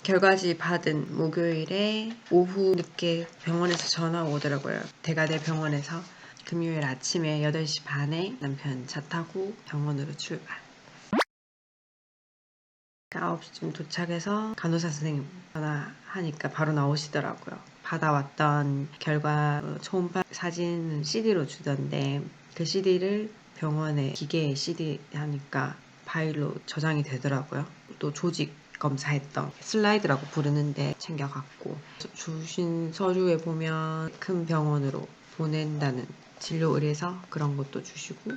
결과지 받은 목요일에 오후 늦게 병원에서 전화 오더라고요. 대가대 병원에서. 금요일 아침에 8시 반에 남편 차 타고 병원으로 출발. 9시쯤 도착해서 간호사 선생님 전화하니까 바로 나오시더라고요. 받아왔던 결과 초음파 사진 CD로 주던데 그 CD를 병원에 기계에 CD 하니까 파일로 저장이 되더라고요. 또 조직 검사했던 슬라이드라고 부르는데 챙겨갔고, 주신 서류에 보면 큰 병원으로 보낸다는 진료 의뢰서 그런 것도 주시고,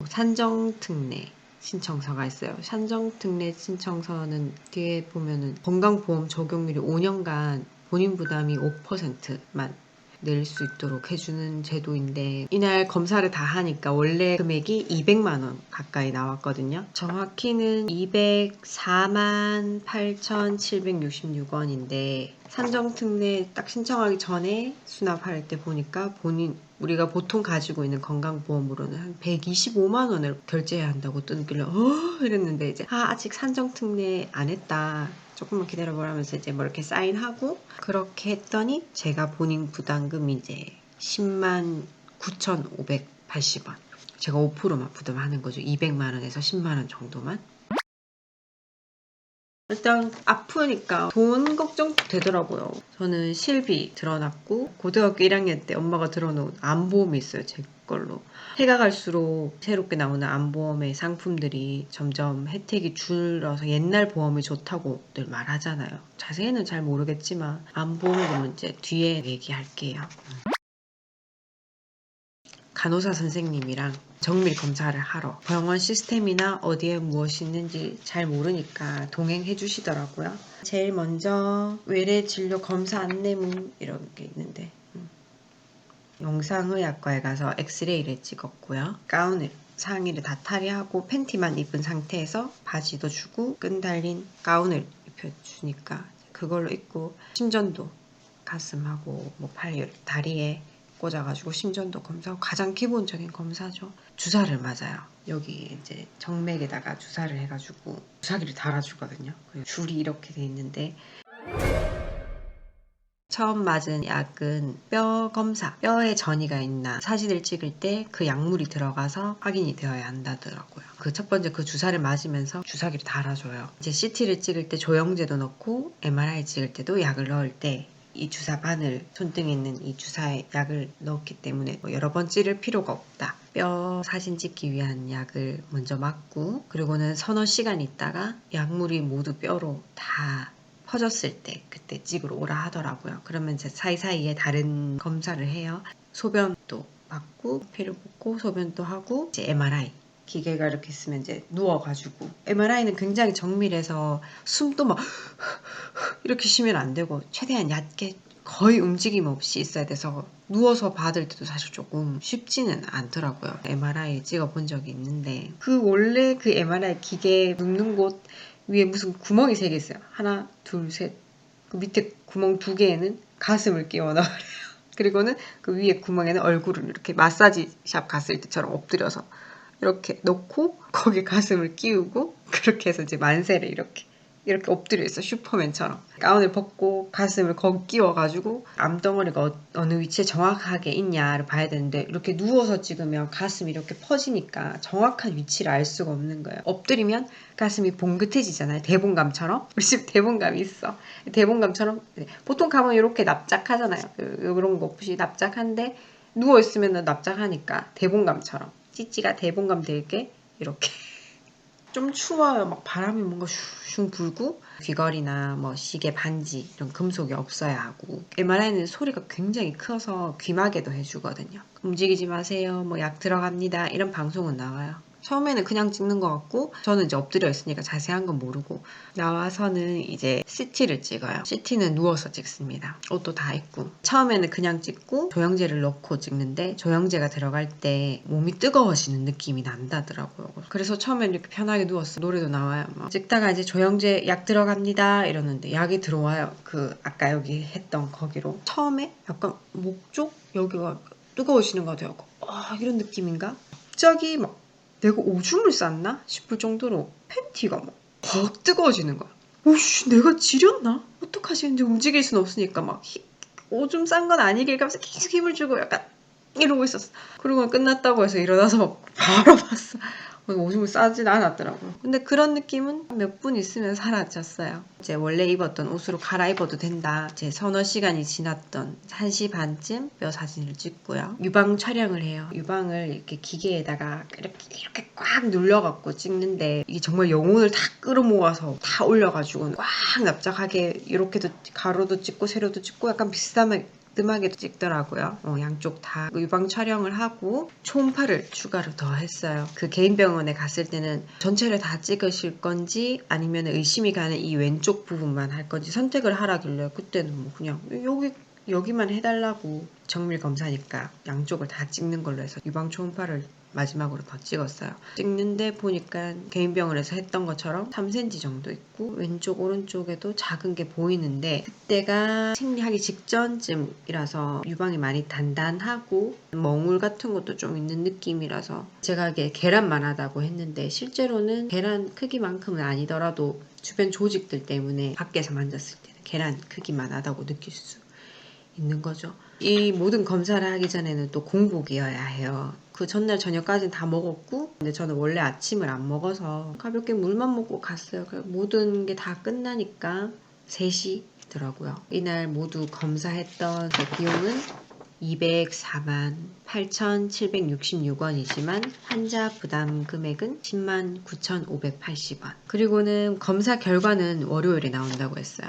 산정특례 신청서가 있어요. 산정특례 신청서는 뒤에 보면은 건강보험 적용률이 5년간 본인 부담이 5%만 낼 수 있도록 해주는 제도인데, 이날 검사를 다 하니까 원래 금액이 200만원 가까이 나왔거든요. 정확히는 204만 8,766원인데 산정특례 딱 신청하기 전에 수납할 때 보니까 우리가 보통 가지고 있는 건강보험으로는 한 125만원을 결제해야 한다고 뜨길래 이랬는데, 이제 아직 산정특례 안 했다, 조금만 기다려보라면서 이제 뭐 이렇게 사인하고 그렇게 했더니 제가 본인 부담금이 이제 10만 9,580원. 제가 5%만 부담하는 거죠. 200만원에서 10만원 정도만. 일단 아프니까 돈 걱정 되더라고요. 저는 실비 들어놨고, 고등학교 1학년 때 엄마가 들어놓은 암보험이 있어요. 제 걸로. 해가 갈수록 새롭게 나오는 암보험의 상품들이 점점 혜택이 줄어서 옛날 보험이 좋다고들 말하잖아요. 자세히는 잘 모르겠지만 암보험은 이제 뒤에 얘기할게요. 간호사 선생님이랑 정밀 검사를 하러 병원 시스템이나 어디에 무엇이 있는지 잘 모르니까 동행해 주시더라고요. 제일 먼저 외래 진료 검사 안내문 이런 게 있는데, 영상의학과에 가서 엑스레이를 찍었고요. 가운을 상의를 다 탈의하고 팬티만 입은 상태에서 바지도 주고 끈 달린 가운을 입혀주니까 그걸로 입고 심전도 가슴하고 뭐 팔, 다리에 꽂아가지고 심전도 검사하고, 가장 기본적인 검사죠. 주사를 맞아요. 여기 이제 정맥에다가 주사를 해가지고 주사기를 달아주거든요. 줄이 이렇게 돼 있는데, 처음 맞은 약은 뼈 검사, 뼈에 전이가 있나 사진을 찍을 때 그 약물이 들어가서 확인이 되어야 한다더라고요. 그 첫 번째 그 주사를 맞으면서 주사기를 달아줘요. 이제 CT를 찍을 때 조영제도 넣고, MRI 찍을 때도 약을 넣을 때 이 주사 바늘, 손등에 있는 이 주사에 약을 넣었기 때문에 여러 번 찌를 필요가 없다. 뼈 사진 찍기 위한 약을 먼저 맞고, 그리고는 서너 시간 있다가 약물이 모두 뼈로 다 퍼졌을 때 그때 찍으러 오라 하더라고요. 그러면 이제 사이사이에 다른 검사를 해요. 소변도 받고, 피를 뽑고 소변도 하고, 이제 MRI 기계가 이렇게 있으면 이제 누워가지고, MRI는 굉장히 정밀해서 숨도 막 이렇게 쉬면 안 되고 최대한 얕게 거의 움직임 없이 있어야 돼서 누워서 받을 때도 사실 조금 쉽지는 않더라고요. MRI 찍어본 적이 있는데, 그 원래 그 MRI 기계 눕는 곳 위에 무슨 구멍이 3개 있어요. 하나, 둘, 셋. 그 밑에 구멍 2개에는 가슴을 끼워 넣어요. 그리고는 그 위에 구멍에는 얼굴을 이렇게 마사지샵 갔을 때처럼 엎드려서 이렇게 넣고 거기 가슴을 끼우고, 그렇게 해서 이제 만세를 이렇게 엎드려 있어. 슈퍼맨처럼 가운을 벗고 가슴을 거기 끼워가지고 암덩어리가 어느 위치에 정확하게 있냐를 봐야 되는데, 이렇게 누워서 찍으면 가슴이 이렇게 퍼지니까 정확한 위치를 알 수가 없는 거예요. 엎드리면 가슴이 봉긋해지잖아요. 대봉감처럼. 우리 집 대봉감이 있어. 대봉감처럼 보통 가면 이렇게 납작하잖아요. 이런 거 없이 납작한데, 누워있으면 납작하니까 대봉감처럼 찌찌가 대봉감 되게 이렇게. 좀 추워요. 막 바람이 뭔가 슝슝 불고, 귀걸이나 뭐 시계, 반지 이런 금속이 없어야 하고, MRI는 소리가 굉장히 커서 귀마개도 해주거든요. 움직이지 마세요, 뭐 약 들어갑니다, 이런 방송은 나와요. 처음에는 그냥 찍는 것 같고 저는 이제 엎드려 있으니까 자세한 건 모르고 나와서는 이제 CT를 찍어요. CT는 누워서 찍습니다. 옷도 다 입고 처음에는 그냥 찍고 조영제를 넣고 찍는데 조영제가 들어갈 때 몸이 뜨거워지는 느낌이 난다더라고요. 그래서 처음에는 이렇게 편하게 누웠어. 노래도 나와요. 막 찍다가 이제 조영제 약 들어갑니다 이러는데 약이 들어와요. 그 아까 여기 했던 거기로 처음에 약간 목 쪽 여기가 뜨거워지는 것 같아요. 이런 느낌인가? 갑자기 막 내가 오줌을 쌌나 싶을 정도로 팬티가 막 헉 뜨거워지는 거야. 오씨 내가 지렸나? 어떡하지? 근데 움직일 순 없으니까 막 오줌 싼 건 아니길까 하면서 계속 힘을 주고 약간 이러고 있었어. 그리고 끝났다고 해서 일어나서 바로 봤어. 오줌을 싸진 않았더라고요. 근데 그런 느낌은 몇 분 있으면 사라졌어요. 이제 원래 입었던 옷으로 갈아입어도 된다. 이제 서너 시간이 지났던 1시 반쯤 뼈 사진을 찍고요. 유방 촬영을 해요. 유방을 이렇게 기계에다가 이렇게 꽉 눌러갖고 찍는데 이게 정말 영혼을 다 끌어모아서 다 올려가지고 꽉 납작하게 이렇게도 가로도 찍고 세로도 찍고 약간 비스듬하게 찍더라고요. 양쪽 다 유방 촬영을 하고 초음파를 추가로 더 했어요. 그 개인 병원에 갔을 때는 전체를 다 찍으실 건지 아니면 의심이 가는 이 왼쪽 부분만 할 건지 선택을 하라길래 그때는 뭐 그냥 여기만 해달라고 정밀 검사니까 양쪽을 다 찍는 걸로 해서 유방 초음파를 마지막으로 더 찍었어요. 찍는데 보니까 개인 병원에서 했던 것처럼 3cm 정도 있고 왼쪽 오른쪽에도 작은 게 보이는데 그때가 생리하기 직전쯤이라서 유방이 많이 단단하고 멍울 같은 것도 좀 있는 느낌이라서 제가 이게 계란만하다고 했는데 실제로는 계란 크기만큼은 아니더라도 주변 조직들 때문에 밖에서 만졌을 때는 계란 크기만하다고 느낄 수 있는 거죠. 이 모든 검사를 하기 전에는 또 공복이어야 해요. 그 전날 저녁까지는 다 먹었고 근데 저는 원래 아침을 안 먹어서 가볍게 물만 먹고 갔어요. 모든 게 다 끝나니까 3시더라고요. 이날 모두 검사했던 그 비용은 204만 8,766원이지만 환자 부담 금액은 10만 9,580원. 그리고는 검사 결과는 월요일에 나온다고 했어요.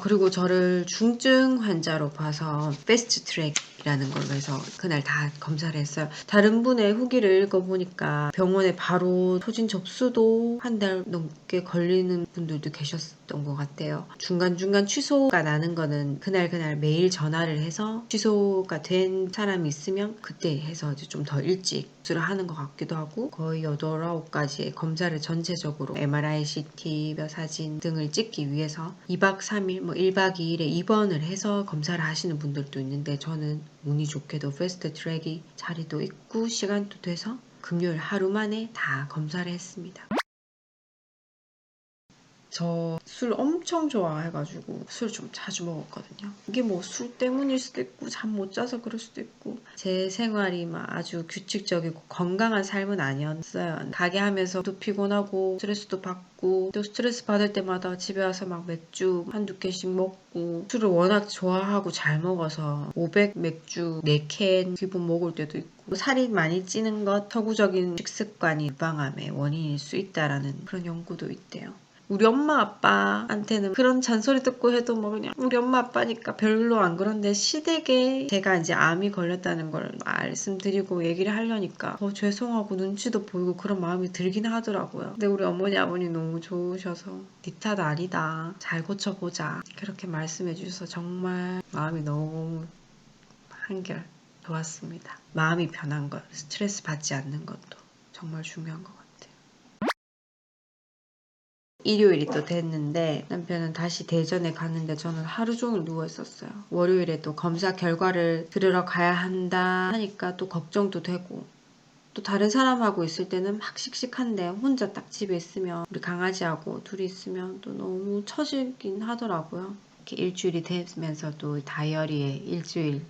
그리고 저를 중증 환자로 봐서 패스트 트랙이라는 걸로 해서 그날 다 검사를 했어요. 다른 분의 후기를 읽어보니까 병원에 바로 소진 접수도 한 달 넘게 걸리는 분들도 계셨던 것 같아요. 중간중간 취소가 나는 거는 그날 매일 전화를 해서 취소가 된 사람이 있으면 그때 해서 이제 좀 더 일찍 접수를 하는 것 같기도 하고 거의 8, 9가지의 검사를 전체적으로 MRI, CT, 뼈 사진 등을 찍기 위해서 2박 3일 1박 2일에 입원을 해서 검사를 하시는 분들도 있는데 저는 운이 좋게도 패스트 트랙이 자리도 있고 시간도 돼서 금요일 하루 만에 다 검사를 했습니다. 저 술 엄청 좋아해가지고 술 좀 자주 먹었거든요. 이게 뭐 술 때문일 수도 있고 잠 못 자서 그럴 수도 있고 제 생활이 막 아주 규칙적이고 건강한 삶은 아니었어요. 가게 하면서도 피곤하고 스트레스도 받고 또 스트레스 받을 때마다 집에 와서 막 맥주 한두 캔씩 먹고 술을 워낙 좋아하고 잘 먹어서 500 맥주 4캔 기본 먹을 때도 있고 살이 많이 찌는 것 서구적인 식습관이 유방암의 원인일 수 있다라는 그런 연구도 있대요. 우리 엄마 아빠한테는 그런 잔소리 듣고 해도 뭐 그냥 우리 엄마 아빠니까 별로 안 그런데 시댁에 제가 이제 암이 걸렸다는 걸 말씀드리고 얘기를 하려니까 죄송하고 눈치도 보이고 그런 마음이 들긴 하더라고요. 근데 우리 어머니 아버님 너무 좋으셔서 네 탓 아니다. 잘 고쳐보자. 그렇게 말씀해 주셔서 정말 마음이 너무 한결 좋았습니다. 마음이 편한 것, 스트레스 받지 않는 것도 정말 중요한 것 같아요. 일요일이 또 됐는데 남편은 다시 대전에 갔는데 저는 하루 종일 누워있었어요. 월요일에 또 검사 결과를 들으러 가야 한다 하니까 또 걱정도 되고 또 다른 사람하고 있을 때는 막 씩씩한데 혼자 딱 집에 있으면 우리 강아지하고 둘이 있으면 또 너무 처지긴 하더라고요. 이렇게 일주일이 되면서도 다이어리에 일주일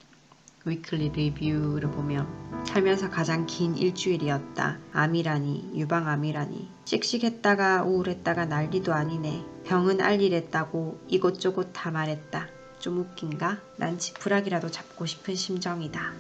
위클리 리뷰를 보면 살면서 가장 긴 일주일이었다. 암이라니, 유방암이라니. 씩씩했다가 우울했다가 난리도 아니네. 병은 알리랬다고 이곳저곳 다 말했다. 좀 웃긴가? 난 지푸라기라도 잡고 싶은 심정이다.